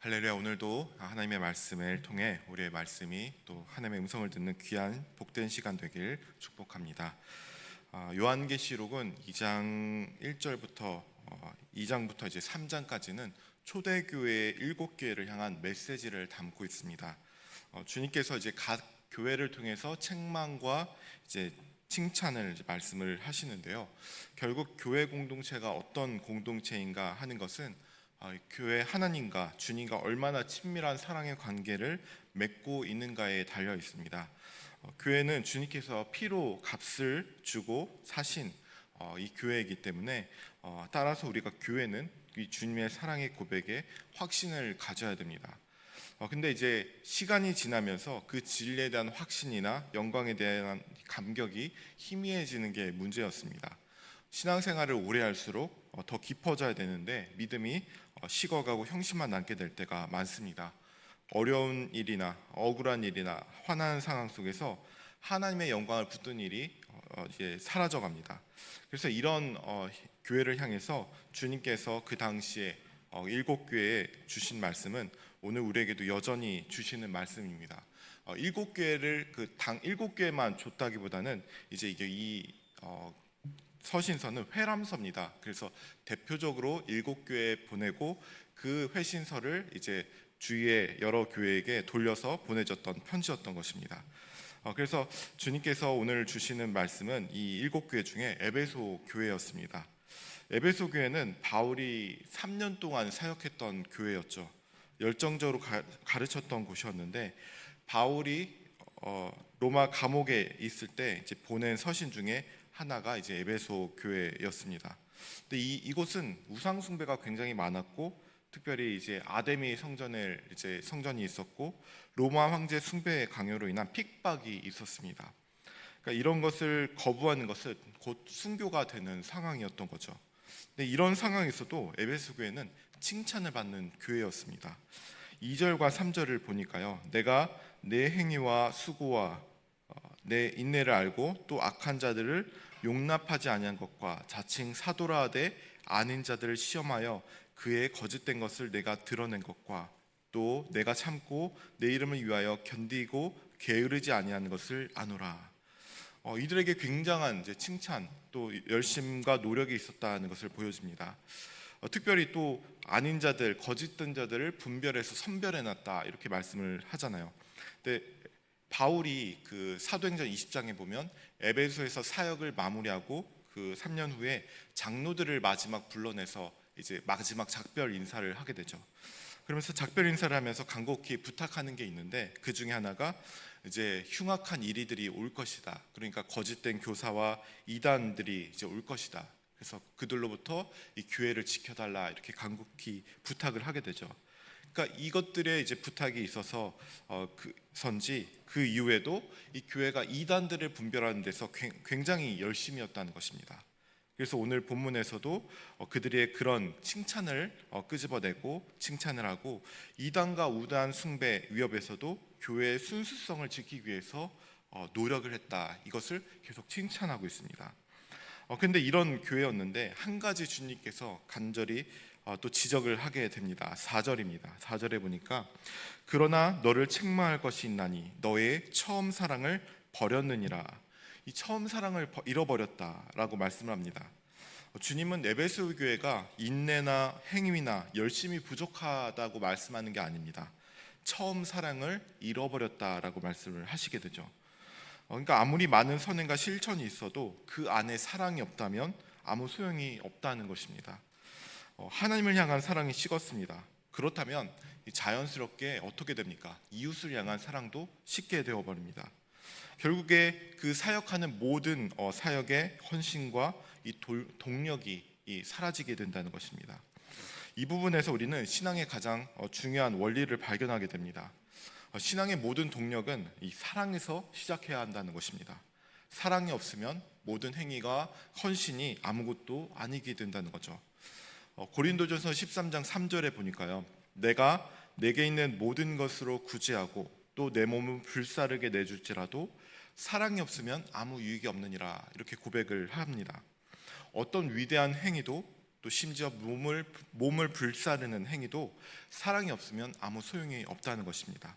할렐루야. 오늘도 하나님의 말씀을 통해 우리의 말씀이 또 하나님의 음성을 듣는 귀한 복된 시간 되길 축복합니다. 요한계시록은 2장 1절부터 2장부터 이제 3장까지는 초대교회의 7교회를 향한 메시지를 담고 있습니다. 주님께서 이제 각 교회를 통해서 책망과 이제 칭찬을 이제 말씀을 하시는데요. 결국 교회 공동체가 어떤 공동체인가 하는 것은 교회 하나님과 주님과 얼마나 친밀한 사랑의 관계를 맺고 있는가에 달려 있습니다. 교회는 주님께서 피로 값을 주고 사신 이 교회이기 때문에 따라서 우리가 교회는 이 주님의 사랑의 고백에 확신을 가져야 됩니다. 근데 이제 시간이 지나면서 그 진리에 대한 확신이나 영광에 대한 감격이 희미해지는 게 문제였습니다. 신앙생활을 오래 할수록 더 깊어져야 되는데 믿음이 식어가고 형식만 남게 될 때가 많습니다. 어려운 일이나 억울한 일이나 화난 상황 속에서 하나님의 영광을 붙든 일이 이제 사라져갑니다. 그래서 이런 교회를 향해서 주님께서 그 당시에 7교회에 주신 말씀은 오늘 우리에게도 여전히 주시는 말씀입니다. 7교회를 그 당 7교회만 줬다기보다는 이제 이게 이 서신서는 회람서입니다. 그래서 대표적으로 7교회에 보내고 그 회신서를 이제 주위의 여러 교회에게 돌려서 보내줬던 편지였던 것입니다. 그래서 주님께서 오늘 주시는 말씀은 이 7교회 중에 에베소 교회였습니다. 에베소 교회는 바울이 3년 동안 사역했던 교회였죠. 열정적으로 가르쳤던 곳이었는데 바울이 로마 감옥에 있을 때 이제 보낸 서신 중에 하나가 이제 에베소 교회였습니다. 근데 이곳은 우상 숭배가 굉장히 많았고, 특별히 이제 아데미 성전이 있었고, 로마 황제 숭배 강요로 인한 핍박이 있었습니다. 그러니까 이런 것을 거부하는 것은 곧 순교가 되는 상황이었던 거죠. 근데 이런 상황에서도 에베소 교회는 칭찬을 받는 교회였습니다. 2절과 3절을 보니까요, 내가 내 행위와 수고와 내 인내를 알고 또 악한 자들을 용납하지 아니한 것과 자칭 사도라 하되 아닌 자들을 시험하여 그의 거짓된 것을 내가 드러낸 것과 또 내가 참고 내 이름을 위하여 견디고 게으르지 아니한 것을 아노라. 이들에게 굉장한 이제 칭찬 또 열심과 노력이 있었다는 것을 보여줍니다. 특별히 또 아닌 자들, 거짓된 자들을 분별해서 선별해놨다 이렇게 말씀을 하잖아요. 근데 바울이 그 사도행전 20장에 보면 에베소에서 사역을 마무리하고 그 3년 후에 장로들을 마지막 불러내서 이제 마지막 작별 인사를 하게 되죠. 그러면서 작별 인사를 하면서 간곡히 부탁하는 게 있는데 그 중에 하나가 이제 흉악한 이리들이 올 것이다. 그러니까 거짓된 교사와 이단들이 이제 올 것이다. 그래서 그들로부터 이 교회를 지켜달라 이렇게 간곡히 부탁을 하게 되죠. 그러니까 이것들의 이제 부탁이 있어서 그 이후에도 이 교회가 이단들을 분별하는 데서 굉장히 열심이었다는 것입니다. 그래서 오늘 본문에서도 그들의 그런 칭찬을 끄집어내고 칭찬을 하고 이단과 우단 숭배 위협에서도 교회의 순수성을 지키기 위해서 노력을 했다. 이것을 계속 칭찬하고 있습니다. 근데 이런 교회였는데 한 가지 주님께서 간절히 또 지적을 하게 됩니다. 4절입니다. 4절에 보니까 그러나 너를 책망할 것이 있나니 너의 처음 사랑을 버렸느니라. 이 처음 사랑을 잃어버렸다라고 말씀을 합니다. 주님은 에베소 교회가 인내나 행위나 열심이 부족하다고 말씀하는 게 아닙니다. 처음 사랑을 잃어버렸다라고 말씀을 하시게 되죠. 그러니까 아무리 많은 선행과 실천이 있어도 그 안에 사랑이 없다면 아무 소용이 없다는 것입니다. 하나님을 향한 사랑이 식었습니다. 그렇다면 자연스럽게 어떻게 됩니까? 이웃을 향한 사랑도 식게 되어버립니다. 결국에 그 사역하는 모든 사역의 헌신과 이 동력이 사라지게 된다는 것입니다. 이 부분에서 우리는 신앙의 가장 중요한 원리를 발견하게 됩니다. 신앙의 모든 동력은 이 사랑에서 시작해야 한다는 것입니다. 사랑이 없으면 모든 행위가 헌신이 아무것도 아니게 된다는 거죠. 고린도전서 13장 3절에 보니까요, 내가 내게 있는 모든 것으로 구제하고 또 내 몸을 불사르게 내줄지라도 사랑이 없으면 아무 유익이 없느니라 이렇게 고백을 합니다. 어떤 위대한 행위도 또 심지어 몸을 불사르는 행위도 사랑이 없으면 아무 소용이 없다는 것입니다.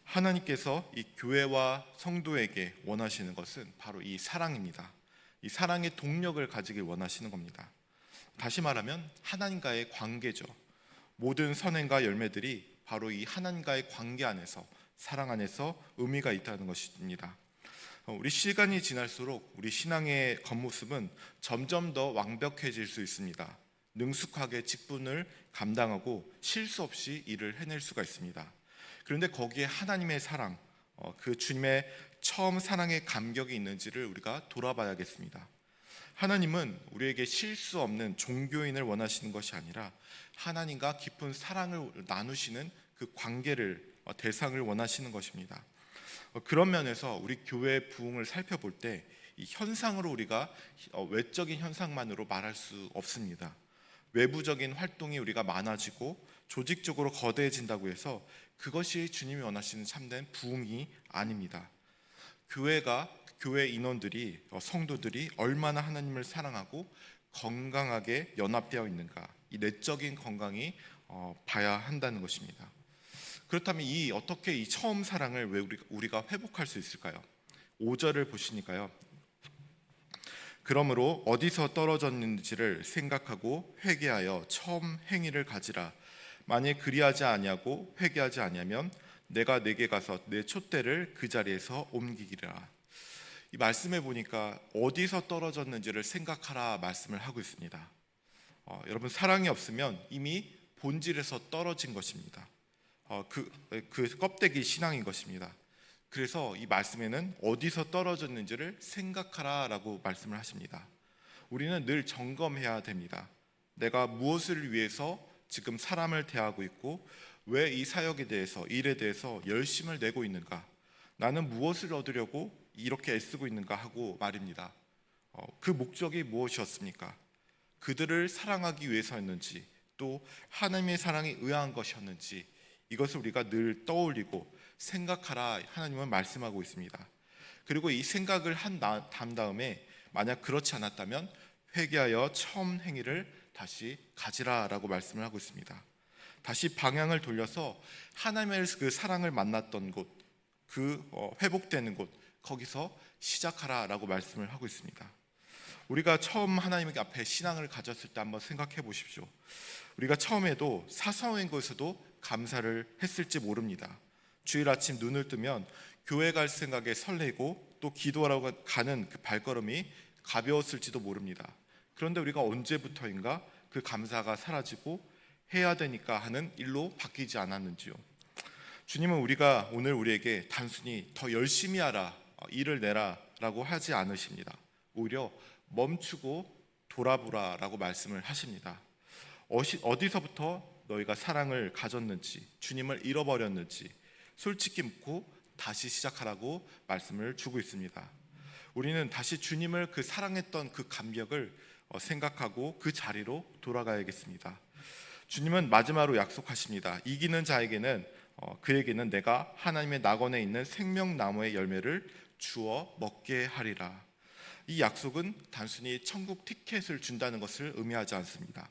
하나님께서 이 교회와 성도에게 원하시는 것은 바로 이 사랑입니다. 이 사랑의 동력을 가지길 원하시는 겁니다. 다시 말하면 하나님과의 관계죠. 모든 선행과 열매들이 바로 이 하나님과의 관계 안에서, 사랑 안에서 의미가 있다는 것입니다. 우리 시간이 지날수록 우리 신앙의 겉모습은 점점 더 완벽해질 수 있습니다. 능숙하게 직분을 감당하고 실수 없이 일을 해낼 수가 있습니다. 그런데 거기에 하나님의 사랑, 그 주님의 처음 사랑의 감격이 있는지를 우리가 돌아봐야겠습니다. 하나님은 우리에게 실수 없는 종교인을 원하시는 것이 아니라 하나님과 깊은 사랑을 나누시는 그 관계를, 대상을 원하시는 것입니다. 그런 면에서 우리 교회의 부흥을 살펴볼 때 이 현상으로 우리가 외적인 현상만으로 말할 수 없습니다. 외부적인 활동이 우리가 많아지고 조직적으로 거대해진다고 해서 그것이 주님이 원하시는 참된 부흥이 아닙니다. 교회 인원들이, 성도들이 얼마나 하나님을 사랑하고 건강하게 연합되어 있는가, 이 내적인 건강이 봐야 한다는 것입니다. 그렇다면 어떻게 이 처음 사랑을 왜 우리가 회복할 수 있을까요? 5절을 보시니까요. 그러므로 어디서 떨어졌는지를 생각하고 회개하여 처음 행위를 가지라. 만일 그리하지 아니하고 회개하지 아니하면 내가 내게 가서 내 촛대를 그 자리에서 옮기기라. 이 말씀에 보니까 어디서 떨어졌는지를 생각하라 말씀을 하고 있습니다. 여러분, 사랑이 없으면 이미 본질에서 떨어진 것입니다. 그 껍데기 신앙인 것입니다. 그래서 이 말씀에는 어디서 떨어졌는지를 생각하라라고 말씀을 하십니다. 우리는 늘 점검해야 됩니다. 내가 무엇을 위해서 지금 사람을 대하고 있고 왜 이 사역에 대해서, 일에 대해서 열심을 내고 있는가, 나는 무엇을 얻으려고 이렇게 애쓰고 있는가 하고 말입니다. 그 목적이 무엇이었습니까? 그들을 사랑하기 위해서였는지, 또 하나님의 사랑에 의한 것이었는지, 이것을 우리가 늘 떠올리고 생각하라 하나님은 말씀하고 있습니다. 그리고 이 생각을 한 다음에 만약 그렇지 않았다면 회개하여 처음 행위를 다시 가지라라고 말씀을 하고 있습니다. 다시 방향을 돌려서 하나님의 그 사랑을 만났던 곳, 회복되는 곳, 거기서 시작하라라고 말씀을 하고 있습니다. 우리가 처음 하나님 앞에 신앙을 가졌을 때 한번 생각해 보십시오. 우리가 처음에도 사소한 것에도 감사를 했을지 모릅니다. 주일 아침 눈을 뜨면 교회 갈 생각에 설레고 또 기도하러 가는 그 발걸음이 가벼웠을지도 모릅니다. 그런데 우리가 언제부터인가 그 감사가 사라지고 해야 되니까 하는 일로 바뀌지 않았는지요. 주님은 오늘 우리에게 단순히 더 열심히 하라, 일을 내라 라고 하지 않으십니다. 오히려 멈추고 돌아보라 라고 말씀을 하십니다. 어디서부터 너희가 사랑을 가졌는지, 주님을 잃어버렸는지 솔직히 묻고 다시 시작하라고 말씀을 주고 있습니다. 우리는 다시 주님을 그 사랑했던 그 감격을 생각하고 그 자리로 돌아가야겠습니다. 주님은 마지막으로 약속하십니다. 이기는 자에게는 그에게는 내가 하나님의 낙원에 있는 생명나무의 열매를 주어 먹게 하리라. 이 약속은 단순히 천국 티켓을 준다는 것을 의미하지 않습니다.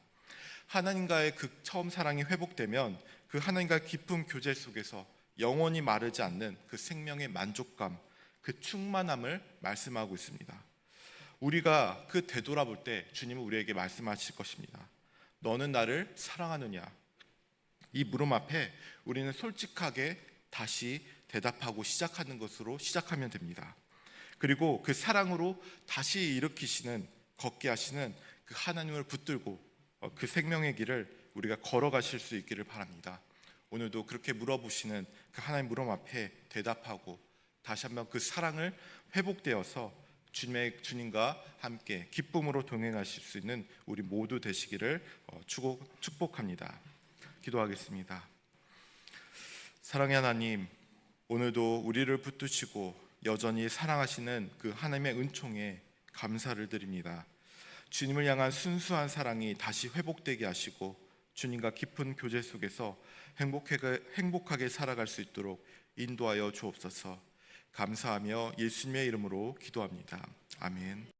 하나님과의 그 처음 사랑이 회복되면 그 하나님과의 깊은 교제 속에서 영원히 마르지 않는 그 생명의 만족감, 그 충만함을 말씀하고 있습니다. 우리가 그 되돌아볼 때 주님은 우리에게 말씀하실 것입니다. 너는 나를 사랑하느냐? 이 물음 앞에 우리는 솔직하게 다시 대답하고 시작하는 것으로 시작하면 됩니다. 그리고 그 사랑으로 다시 일으키시는, 걷게 하시는 그 하나님을 붙들고 그 생명의 길을 우리가 걸어가실 수 있기를 바랍니다. 오늘도 그렇게 물어보시는 그 하나님 물음 앞에 대답하고 다시 한번 그 사랑을 회복되어서 주님과 함께 기쁨으로 동행하실 수 있는 우리 모두 되시기를 축복합니다. 기도하겠습니다. 사랑의 하나님, 오늘도 우리를 붙드시고 여전히 사랑하시는 그 하나님의 은총에 감사를 드립니다. 주님을 향한 순수한 사랑이 다시 회복되게 하시고 주님과 깊은 교제 속에서 행복하게 살아갈 수 있도록 인도하여 주옵소서. 감사하며 예수님의 이름으로 기도합니다. 아멘.